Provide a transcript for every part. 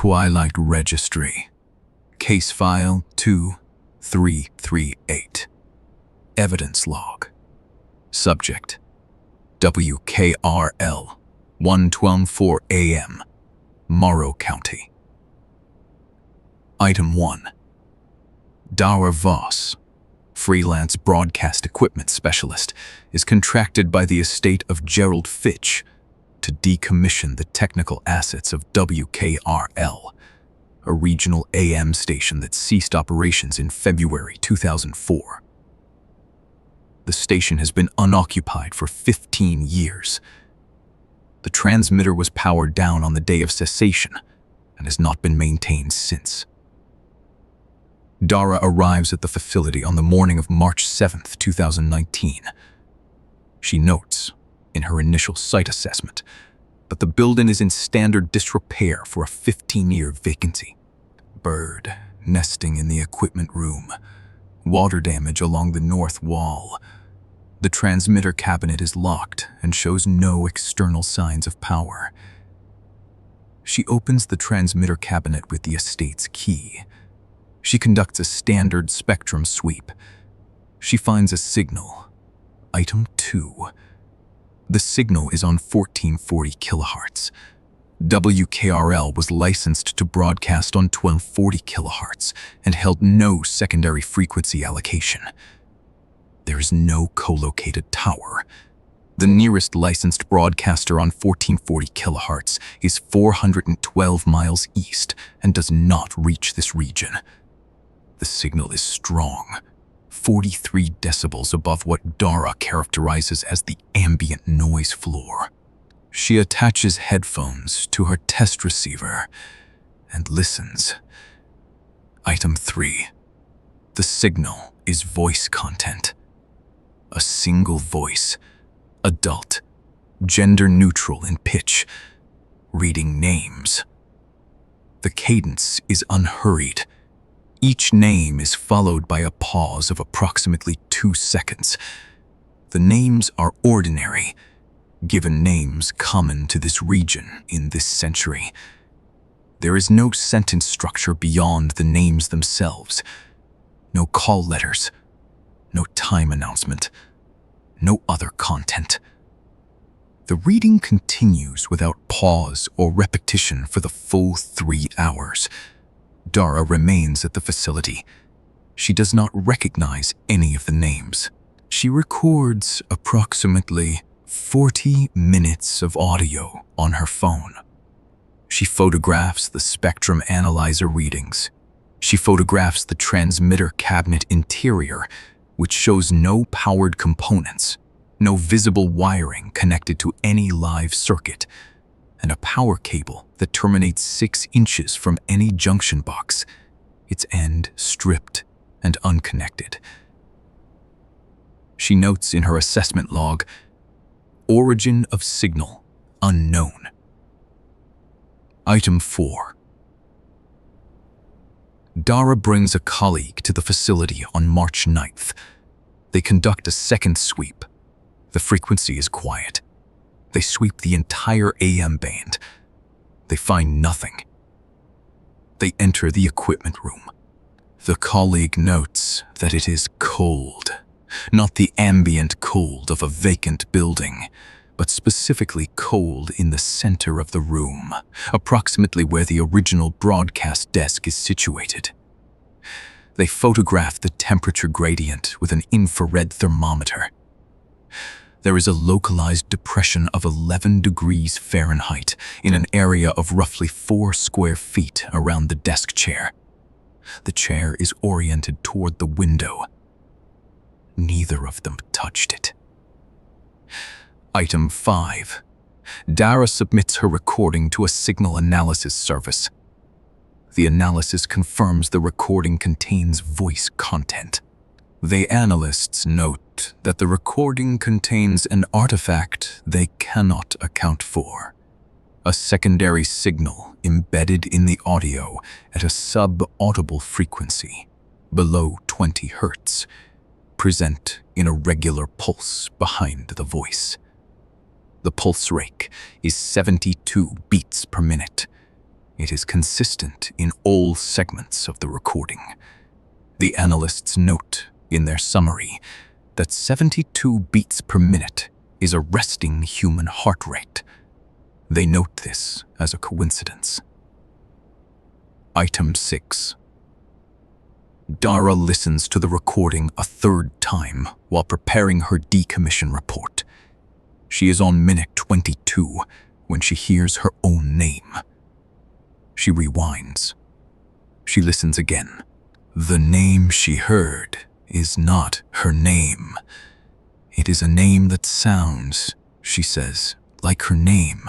Twilight Registry. Case File 2338. Evidence Log. Subject: WKRL 1:12 a.m. Morrow County. Item 1. Dara Voss, freelance broadcast equipment specialist, is contracted by the estate of Gerald Fitch to decommission the technical assets of WKRL, a regional AM station that ceased operations in February 2004. The station has been unoccupied for 15 years. The transmitter was powered down on the day of cessation and has not been maintained since. Dara arrives at the facility on the morning of March 7, 2019. She notes, in her initial site assessment, that the building is in standard disrepair for a 15-year vacancy. Bird nesting in the equipment room, water damage along the north wall. The transmitter cabinet is locked and shows no external signs of power. She opens the transmitter cabinet with the estate's key. She conducts a standard spectrum sweep. She finds a signal. Item 2. The signal is on 1440 kilohertz. WKRL was licensed to broadcast on 1240 kilohertz and held no secondary frequency allocation. There is no co-located tower. The nearest licensed broadcaster on 1440 kilohertz is 412 miles east and does not reach this region. The signal is strong, 43 decibels above what Dara characterizes as the ambient noise floor. She attaches headphones to her test receiver and listens. Item 3. The signal is voice content. A single voice, adult, gender-neutral in pitch, reading names. The cadence is unhurried. Each name is followed by a pause of approximately 2 seconds. The names are ordinary, given names common to this region in this century. There is no sentence structure beyond the names themselves. No call letters, no time announcement, no other content. The reading continues without pause or repetition for the full 3 hours. Dara remains at the facility. She does not recognize any of the names. She records approximately 40 minutes of audio on her phone. She photographs the spectrum analyzer readings. She photographs the transmitter cabinet interior, which shows no powered components, no visible wiring connected to any live circuit, and a power cable that terminates 6 inches from any junction box, its end stripped and unconnected. She notes in her assessment log, origin of signal unknown. Item 4. Dara brings a colleague to the facility on March 9th. They conduct a second sweep. The frequency is quiet. They sweep the entire AM band. They find nothing. They enter the equipment room. The colleague notes that it is cold, not the ambient cold of a vacant building, but specifically cold in the center of the room, approximately where the original broadcast desk is situated. They photograph the temperature gradient with an infrared thermometer. There is a localized depression of 11 degrees Fahrenheit in an area of roughly 4 square feet around the desk chair. The chair is oriented toward the window. Neither of them touched it. Item 5. Dara submits her recording to a signal analysis service. The analysis confirms the recording contains voice content. The analysts note that the recording contains an artifact they cannot account for. A secondary signal embedded in the audio at a sub-audible frequency, below 20 Hz, present in a regular pulse behind the voice. The pulse rate is 72 beats per minute. It is consistent in all segments of the recording. The analysts note in their summary that 72 beats per minute is a resting human heart rate. They note this as a coincidence. Item 6. Dara listens to the recording a third time while preparing her decommission report. She is on minute 22 when she hears her own name. She rewinds. She listens again. The name she heard is not her name. It is a name that sounds, she says, like her name,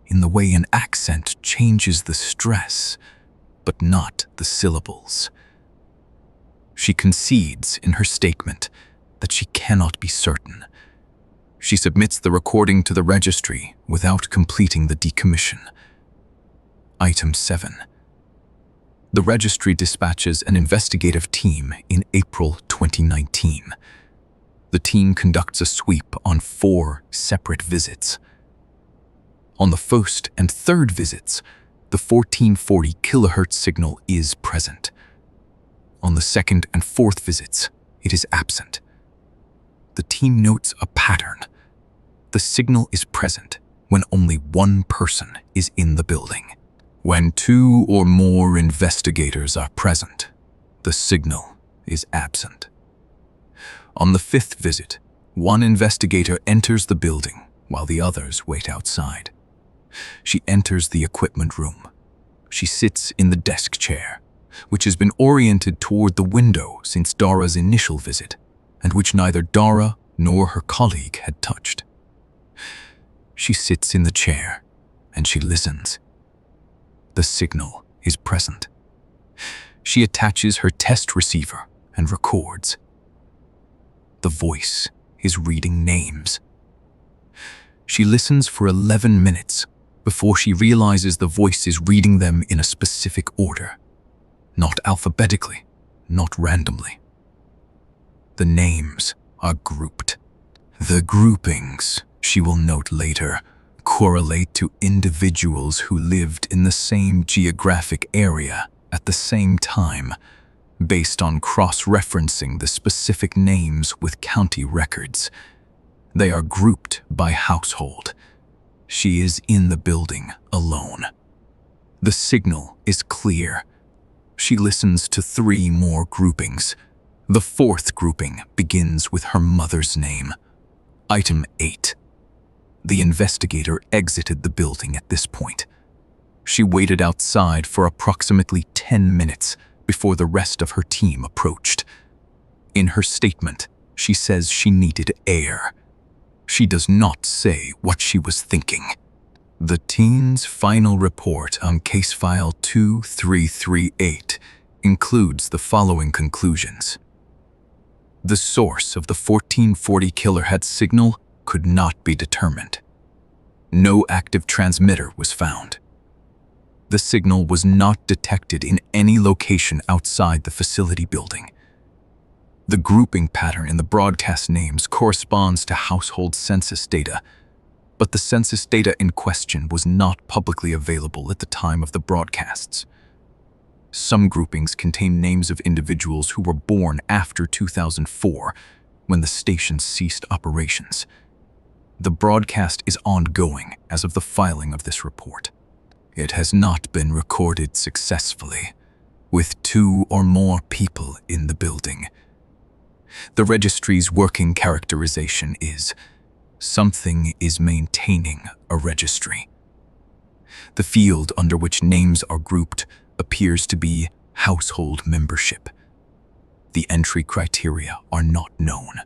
in the way an accent changes the stress, but not the syllables. She concedes in her statement that she cannot be certain. She submits the recording to the registry without completing the decommission. Item 7. The registry dispatches an investigative team in April 2019. The team conducts a sweep on 4 separate visits. On the first and third visits, the 1440 kHz signal is present. On the second and fourth visits, it is absent. The team notes a pattern. The signal is present when only one person is in the building. When 2 or more investigators are present, the signal is absent. On the 5th visit, one investigator enters the building while the others wait outside. She enters the equipment room. She sits in the desk chair, which has been oriented toward the window since Dara's initial visit, and which neither Dara nor her colleague had touched. She sits in the chair, and she listens. The signal is present. She attaches her test receiver and records. The voice is reading names. She listens for 11 minutes before she realizes the voice is reading them in a specific order. Not alphabetically, not randomly. The names are grouped. The groupings, she will note later, correlate to individuals who lived in the same geographic area at the same time, based on cross-referencing the specific names with county records. They are grouped by household. She is in the building alone. The signal is clear. She listens to 3 more groupings. The 4th grouping begins with her mother's name. Item 8. The investigator exited the building at this point. She waited outside for approximately 10 minutes before the rest of her team approached. In her statement, she says she needed air. She does not say what she was thinking. The teen's final report on case file 2338 includes the following conclusions. The source of the 1440 kHz signal could not be determined. No active transmitter was found. The signal was not detected in any location outside the facility building. The grouping pattern in the broadcast names corresponds to household census data, but the census data in question was not publicly available at the time of the broadcasts. Some groupings contain names of individuals who were born after 2004, when the station ceased operations. The broadcast is ongoing as of the filing of this report. It has not been recorded successfully, with 2 or more people in the building. The registry's working characterization is, something is maintaining a registry. The field under which names are grouped appears to be household membership. The entry criteria are not known.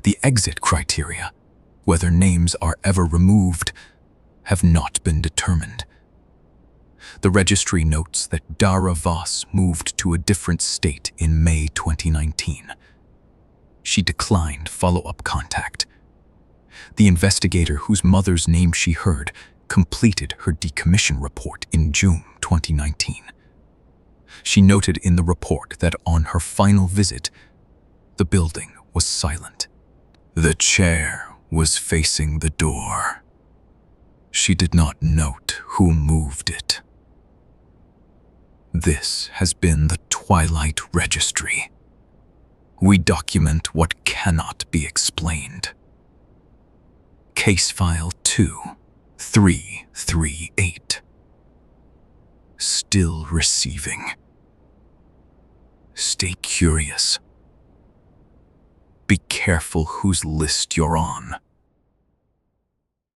The exit criteria, whether names are ever removed, have not been determined. The registry notes that Dara Voss moved to a different state in May 2019. She declined follow-up contact. The investigator whose mother's name she heard completed her decommission report in June 2019. She noted in the report that on her final visit, the building was silent. The chair was facing the door. She did not note who moved it. This has been the Twilight Registry. We document what cannot be explained. Case File 2338. Still receiving. Stay curious. Be careful whose list you're on.